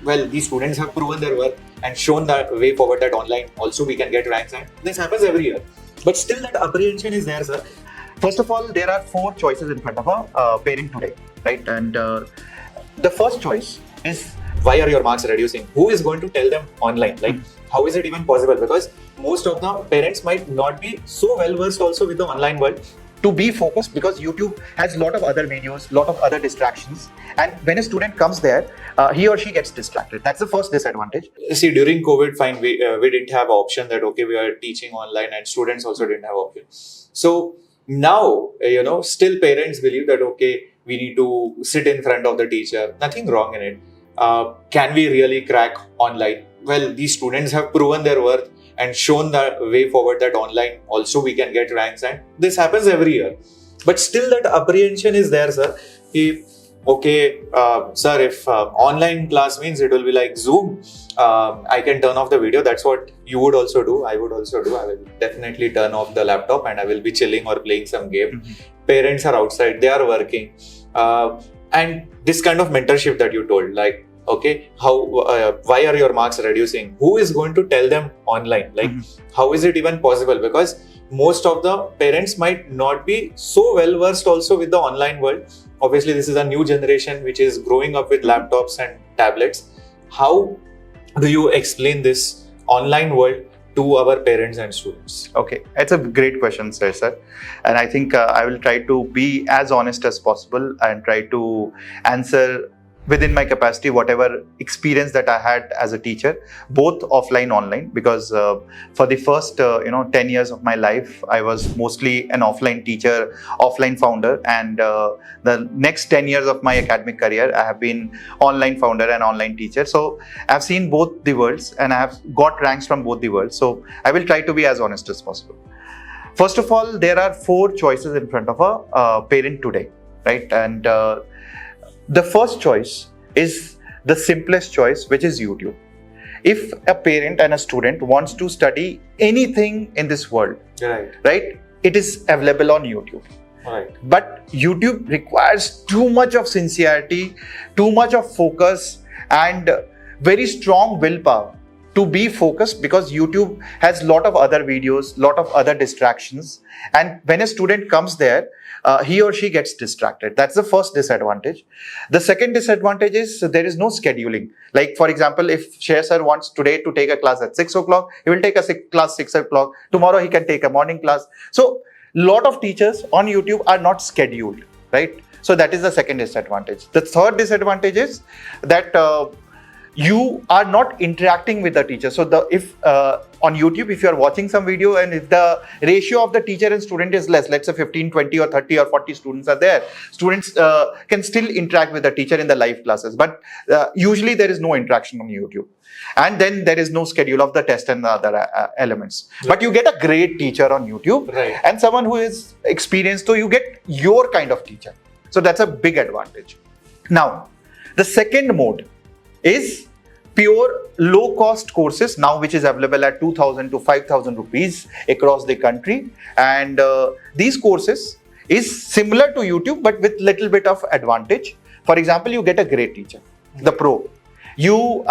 well, these students have proven their worth and shown the way forward that online also we can get ranks, and this happens every year. But still that apprehension is there, sir. First of all, there are 4 choices in front of a parent today, right? And the first choice is, why are your marks reducing? Who is going to tell them online? Like, how is it even possible? Because most of the parents might not be so well versed also with the online world to be focused, because YouTube has a lot of other videos, lot of other distractions, and when a student comes there, he or she gets distracted. That's the first disadvantage. See, during COVID, fine, we didn't have option that okay, we are teaching online, and students also didn't have option. So now, still parents believe that okay, we need to sit in front of the teacher. Nothing wrong in it. Can we really crack online? Well, these students have proven their worth and shown the way forward that online also we can get ranks, and this happens every year. But still that apprehension is there, sir. Sir, if online class means it will be like Zoom, I can turn off the video. That's what you would also do. I would also do. I will definitely turn off the laptop and I will be chilling or playing some game. Mm-hmm. Parents are outside, they are working. And this kind of mentorship that you told, like, okay, why are your marks reducing? Who is going to tell them online? Like, how is it even possible? Because most of the parents might not be so well versed also with the online world. Obviously, this is a new generation which is growing up with laptops and tablets. How do you explain this online world to our parents and students? Okay, it's a great question, sir. And I think I will try to be as honest as possible and try to answer within my capacity whatever experience that I had as a teacher, both offline, online, because for the first 10 years of my life, I was mostly an offline teacher, offline founder, and the next 10 years of my academic career, I have been online founder and online teacher. So I've seen both the worlds and I have got ranks from both the worlds. So I will try to be as honest as possible. First of all, there are 4 choices in front of a parent today, right? And the first choice is the simplest choice, which is YouTube. If a parent and a student wants to study anything in this world, right, it is available on YouTube. Right. But YouTube requires too much of sincerity, too much of focus, and very strong willpower to be focused, because YouTube has a lot of other videos, lot of other distractions. And when a student comes there, he or she gets distracted. That's the first disadvantage. The second disadvantage is there is no scheduling. Like, for example, if Shreyas sir wants today to take a class at 6 o'clock, he will take a class 6 o'clock. Tomorrow he can take a morning class. So lot of teachers on YouTube are not scheduled, right? So that is the second disadvantage. The third disadvantage is that you are not interacting with the teacher. So if on YouTube, if you are watching some video and if the ratio of the teacher and student is less, let's say 15, 20 or 30 or 40 students are there, students can still interact with the teacher in the live classes. But usually there is no interaction on YouTube. And then there is no schedule of the test and the other elements. Right. But you get a great teacher on YouTube, right, and someone who is experienced, so you get your kind of teacher. So that's a big advantage. Now, the second mode is pure low-cost courses now, which is available at 2,000 to 5,000 rupees across the country. And these courses is similar to YouTube, but with little bit of advantage. For example, you get a great teacher, the pro. You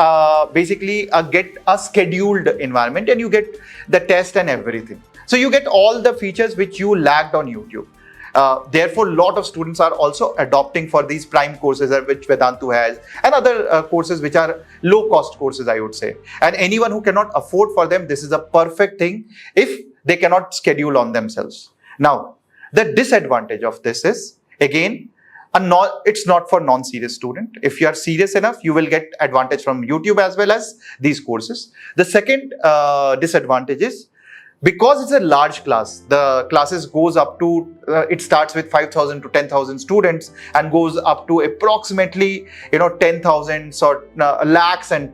basically get a scheduled environment and you get the test and everything. So you get all the features which you lacked on YouTube. Therefore, a lot of students are also adopting for these prime courses which Vedantu has, and other courses which are low-cost courses, I would say. And anyone who cannot afford for them, this is a perfect thing if they cannot schedule on themselves. Now, the disadvantage of this is, again, it's not for non-serious student. If you are serious enough, you will get advantage from YouTube as well as these courses. The second disadvantage is, because it's a large class, the classes goes up to, it starts with 5,000 to 10,000 students and goes up to approximately, 10,000 or lakhs and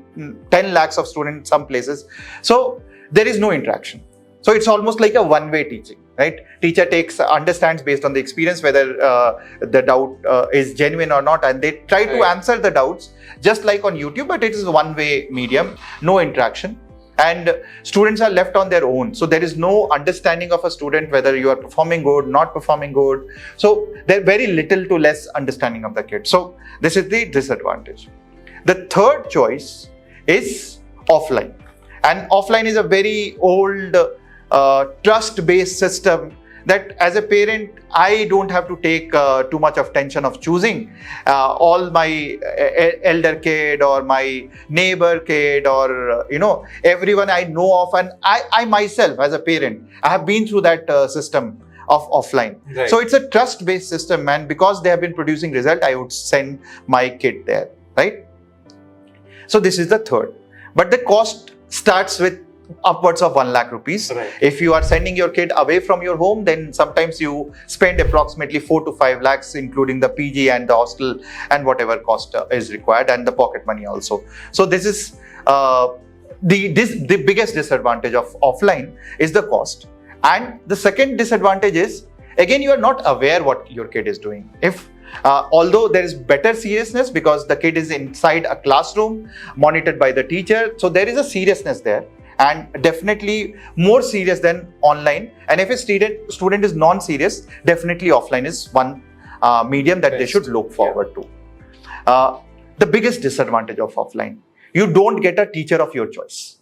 10 lakhs of students in some places. So there is no interaction. So it's almost like a one-way teaching, right? Teacher understands based on the experience whether the doubt is genuine or not, and they try to answer the doubts just like on YouTube, but it is a one-way medium, no interaction. And students are left on their own. So there is no understanding of a student whether you are performing good, not performing good. So there very little to less understanding of the kid. So this is the disadvantage. The third choice is offline. And offline is a very old trust-based system that as a parent, I don't have to take too much of tension of choosing all my elder kid or my neighbor kid or, everyone I know of. And I myself as a parent, I have been through that system of offline. Right. So it's a trust-based system, and because they have been producing result, I would send my kid there, right? So this is the third. But the cost starts with upwards of 1 lakh rupees. Right. If you are sending your kid away from your home, then sometimes you spend approximately 4 to 5 lakhs, including the PG and the hostel and whatever cost is required, and the pocket money also. So this is the biggest disadvantage of offline is the cost. And the second disadvantage is, again, you are not aware what your kid is doing. If although there is better seriousness because the kid is inside a classroom monitored by the teacher, so there is a seriousness there, and definitely more serious than online. And if a student is non-serious, definitely offline is one medium that they should look forward to. The biggest disadvantage of offline, you don't get a teacher of your choice,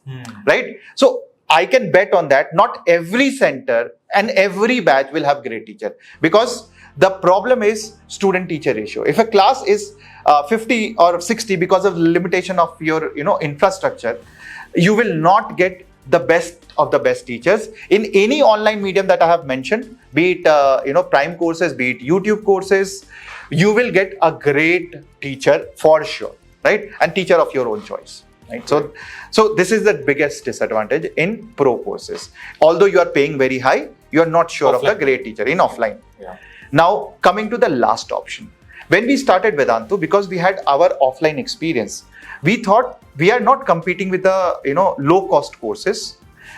right? So I can bet on that. Not every center and every batch will have great teacher, because the problem is student-teacher ratio. If a class is 50 or 60 because of limitation of your infrastructure, you will not get the best of the best teachers in any online medium that I have mentioned, be it Prime courses, be it YouTube courses. You will get a great teacher for sure, right? And teacher of your own choice. Right. So this is the biggest disadvantage in pro courses. Although you are paying very high, you are not sure of the great teacher in offline. Yeah. Now coming to the last option. When we started Vedantu, because we had our offline experience, we thought we are not competing with the low cost courses.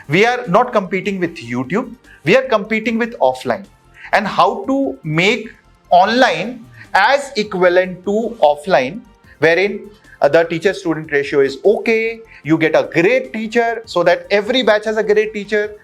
We are not competing with YouTube. We are competing with offline. And how to make online as equivalent to offline, wherein the teacher-student ratio is okay, you get a great teacher, so that every batch has a great teacher.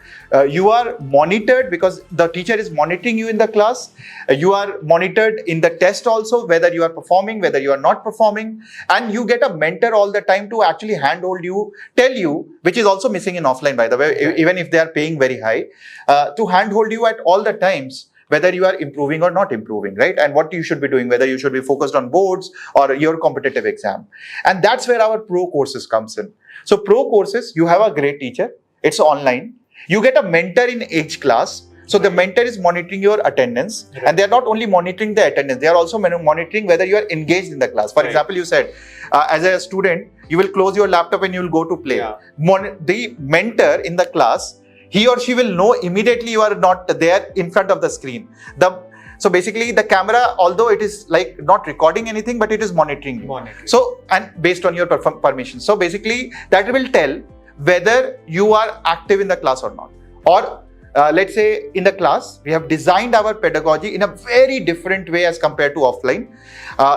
You are monitored because the teacher is monitoring you in the class. You are monitored in the test also, whether you are performing, whether you are not performing. And you get a mentor all the time to actually handhold you, tell you, which is also missing in offline, by the way, even if they are paying very high, to handhold you at all the times, whether you are improving or not improving, right? And what you should be doing, whether you should be focused on boards or your competitive exam. And that's where our pro courses comes in. So pro courses, you have a great teacher. It's online. You get a mentor in each class. So the mentor is monitoring your attendance, and they are not only monitoring the attendance, they are also monitoring whether you are engaged in the class. For example, you said, as a student, you will close your laptop and you will go to play. The mentor in the class, he or she will know immediately you are not there in front of the screen. So basically the camera, although it is like not recording anything, but it is monitoring you. So, and based on your permission. So basically that will tell whether you are active in the class or not. Or let's say in the class, we have designed our pedagogy in a very different way as compared to offline.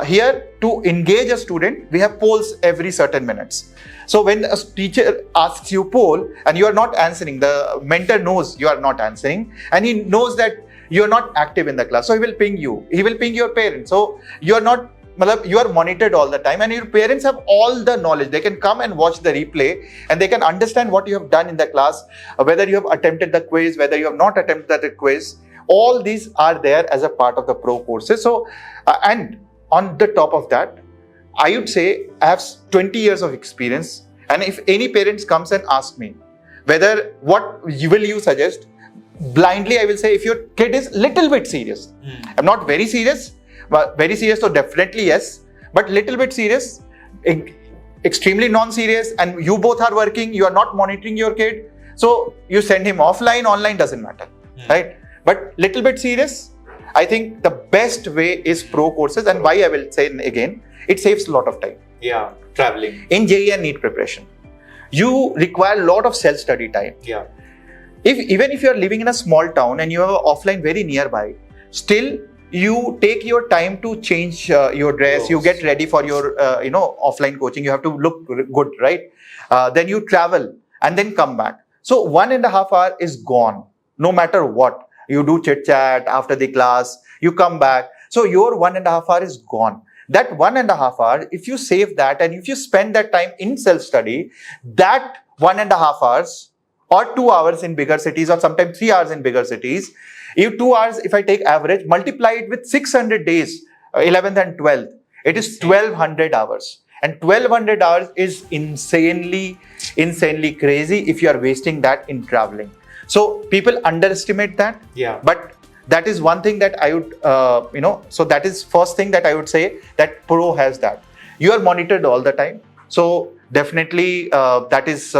Here, to engage a student, we have polls every certain minutes. So when a teacher asks you poll and you are not answering, the mentor knows you are not answering, and he knows that you are not active in the class. So he will ping you. He will ping your parents. So you are monitored all the time, and your parents have all the knowledge. They can come and watch the replay, and they can understand what you have done in the class, whether you have attempted the quiz, whether you have not attempted the quiz. All these are there as a part of the pro courses. So, and on the top of that, I would say I have 20 years of experience, and if any parents comes and ask me whether what will you suggest, blindly I will say if your kid is little bit serious. I'm not very serious, but very serious, so definitely yes, but little bit serious, extremely non-serious, and you both are working, you are not monitoring your kid, so you send him offline, online doesn't matter, right? But little bit serious, I think the best way is pro courses. And why I will say again, it saves a lot of time. Yeah, traveling. In JEE and NEET preparation, you require a lot of self-study time. Yeah. Even if you are living in a small town and you have offline very nearby, still you take your time to change your dress, you get ready for your offline coaching, you have to look good, right? Then you travel and then come back. So 1.5 hours is gone, no matter what. You do chit chat after the class, you come back. So your 1.5 hours is gone. that 1.5 hours, if you save that and if you spend that time in self-study, that 1.5 hours or 2 hours in bigger cities or sometimes 3 hours in bigger cities, if 2 hours, if I take average, multiply it with 600 days, 11th and 12th, it is 1200 hours. And 1200 hours is insanely crazy if you are wasting that in traveling. So people underestimate that. Yeah. But that is one thing that I would, so that is first thing that I would say that Pro has that. You are monitored all the time. So definitely that is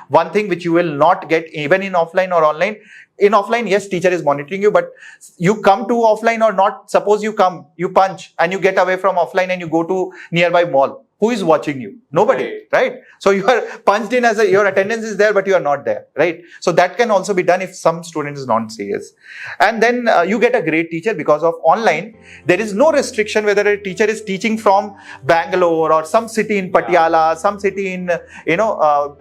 one thing which you will not get even in offline or online. In offline, yes, teacher is monitoring you, but you come to offline or not, suppose you come, you punch and you get away from offline and you go to nearby mall. Who is watching you? Nobody, right? So you are punched in as your attendance is there, but you are not there, right? So that can also be done if some student is not serious. And then you get a great teacher because of online. There is no restriction whether a teacher is teaching from Bangalore or some city in Patiala, some city in,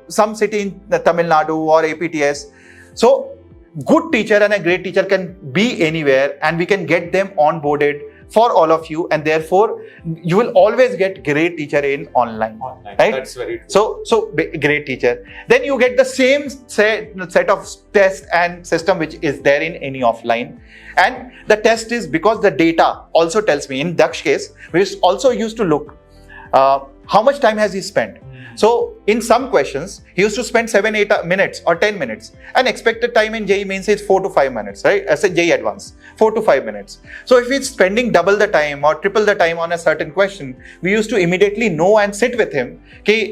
some city in Tamil Nadu or APTS. So good teacher and a great teacher can be anywhere and we can get them onboarded for all of you, and therefore you will always get great teacher in online. Right? That's very true. So great teacher. Then you get the same set of test and system which is there in any offline. And the test is because the data also tells me, in Daksh case, we also used to look how much time has he spent. So in some questions, he used to spend 7-8 minutes or 10 minutes. And expected time in JEE means is 4 to 5 minutes, right? As a JEE Advanced, 4 to 5 minutes. So if he's spending double the time or triple the time on a certain question, we used to immediately know and sit with him,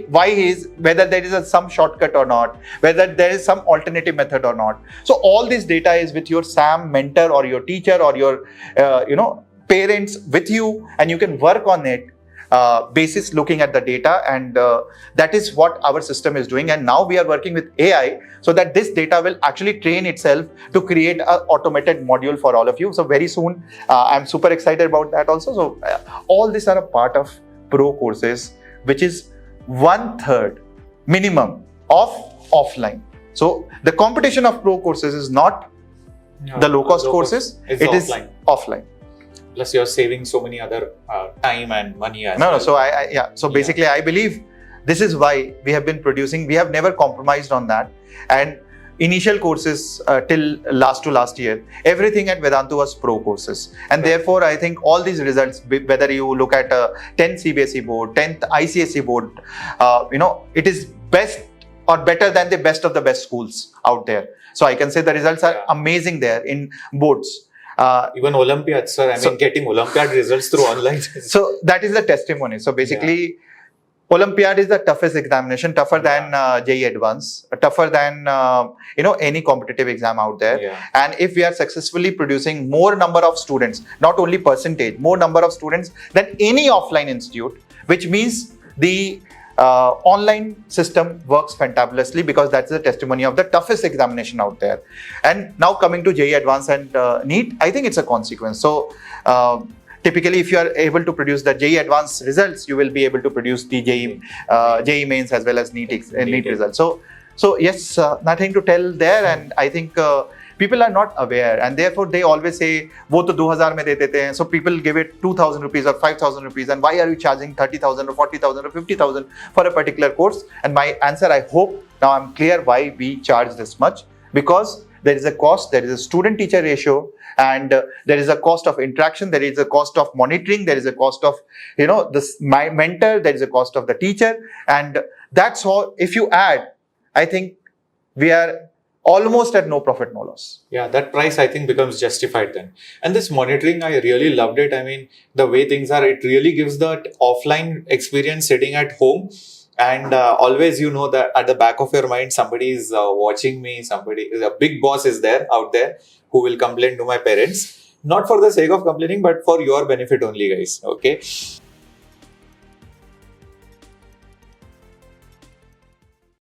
why he is, whether there is some shortcut or not, whether there is some alternative method or not. So all this data is with your SAM mentor or your teacher or your, parents with you, and you can work on it. Basis looking at the data, and that is what our system is doing. And now we are working with AI so that this data will actually train itself to create an automated module for all of you. So very soon, I'm super excited about that also. So all these are a part of Pro Courses, which is 1/3 minimum of offline. So the competition of Pro Courses is not the low-cost courses, it is offline. Plus you're saving so many other time and money as well. So basically I believe this is why we have been producing. We have never compromised on that. And initial courses till last year, everything at Vedantu was Pro Courses. And therefore I think all these results, whether you look at 10th CBSE board, 10th ICSE board, it is best or better than the best of the best schools out there. So I can say the results are amazing there in boards. Even Olympiad, sir. Getting Olympiad results through online. So that is the testimony. So basically, Olympiad is the toughest examination, tougher than JEE Advanced, tougher than any competitive exam out there. Yeah. And if we are successfully producing more number of students, not only percentage, more number of students than any offline institute, which means the online system works fantabulously, because that's the testimony of the toughest examination out there. And now coming to JEE Advanced and NEET, I think it's a consequence. So typically, if you are able to produce the JEE Advanced results, you will be able to produce the JEE Mains as well as NEET results. So yes, nothing to tell there. And I think people are not aware, and therefore they always say, "वो तो 2000 में देते थे." So people give it 2,000 rupees or 5,000 rupees, and why are you charging 30,000 or 40,000 or 50,000 for a particular course? And my answer, I hope now I'm clear why we charge this much, because there is a cost, there is a student-teacher ratio, and there is a cost of interaction, there is a cost of monitoring, there is a cost of my mentor, there is a cost of the teacher, and that's all. If you add, I think we are almost at no profit, no loss. Yeah, that price I think becomes justified then. And this monitoring, I really loved it. The way things are, it really gives that offline experience sitting at home. And always that at the back of your mind, somebody is watching me, a big boss is there out there who will complain to my parents. Not for the sake of complaining, but for your benefit only, guys. Okay.